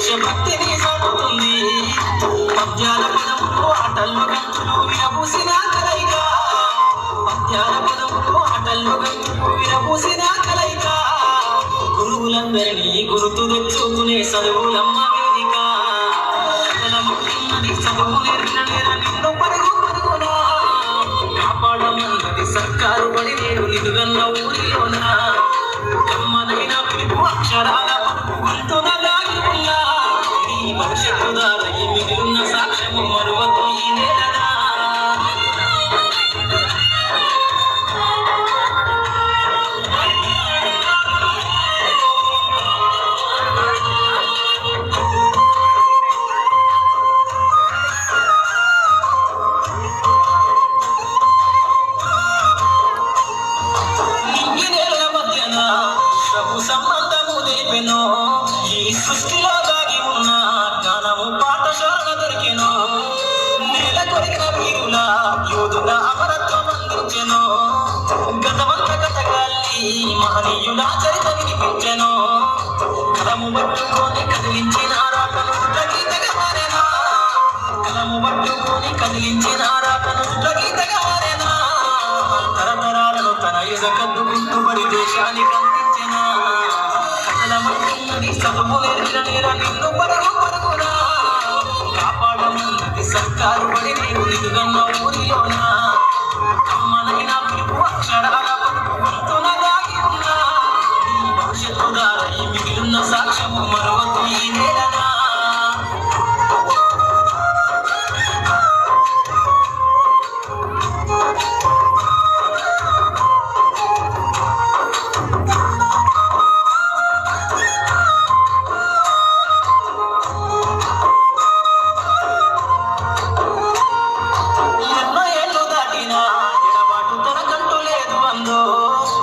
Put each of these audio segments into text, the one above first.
దేశభక్తిని సాగుతుంది. పద్యాల పదములు ఆటల్లో గంతులు విరబూసిన కలయిక, పద్యాల పదములు ఆటల్లో గంతులు విరబూసిన కలయిక, గురువులందరినీ గుర్తు తెచ్చుకునే చదువులమ్మ వేదిక. చదువు నేర్పిన నిన్ను పరుగు పరుగునా కాపాడమన్నది సర్కారు బడి నేడు నిలుగన్న ఊరిలోనా. కమ్మనైన పిలుపు అక్షరాల గుర్తున దాగి ఉన్నా నీ భవిష్యత్తు దారై మిగిలిన సాక్ష్యము మరువకు ఈ నేలనా. సంబంధము తెలిపెనో ఈ సృష్టిలో దాగి ఉన్న జ్ఞానము పాఠశాల దొరికెనో. నేల కొరికిన వీరుల యోధుల అమరత్వం అందించెనో. గతమంత గతగాల్ని మహనీయుల చరిత వినిపించెనో. కలము పట్టుకొని కదిలించిన రాకను గీతగా మారేనా, కలము పట్టుకొని కదిలించిన రాకను గీతగా మారేనా. తరతరాలను తన ఎదకద్దు గుర్తుపడి దేశానికి అందించెనా. చదువు నేర్పిన నిన్ను పరుగు పరుగునా కాపాడమన్నది సర్కారు బడి నేను నిలుగన్న ఊరిలోనా. కమ్మనైన పిలుపు అక్షరాల గుర్తున దాగి ఉన్నా నీ భవిష్యత్తు దారై మిగిలిన సాక్ష్యము మరవకు ఈ నేలనా.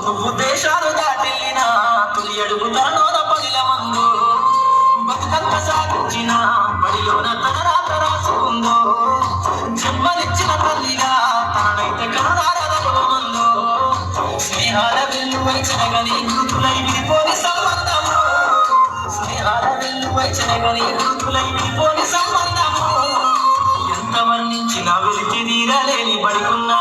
నువ్వు దేశాలు దాటెళ్ళిన తొలి అడుగు తనలోన పడిల మందు. బతుకంత సాగించిన బడిలోన తన రాత రాసుకుందో. జన్మనిచ్చిన తల్లిగా తానైతే కనురారదలో. స్నేహాల వెల్లువై చెనగని గుర్తులై విడిపోని సంబంధము, స్నేహాల వెల్లువై చెనగని గుర్తులై విడిపోని సంబంధము. ఎంత వర్ణించినా వెలికి తీరలేని బడికున్నా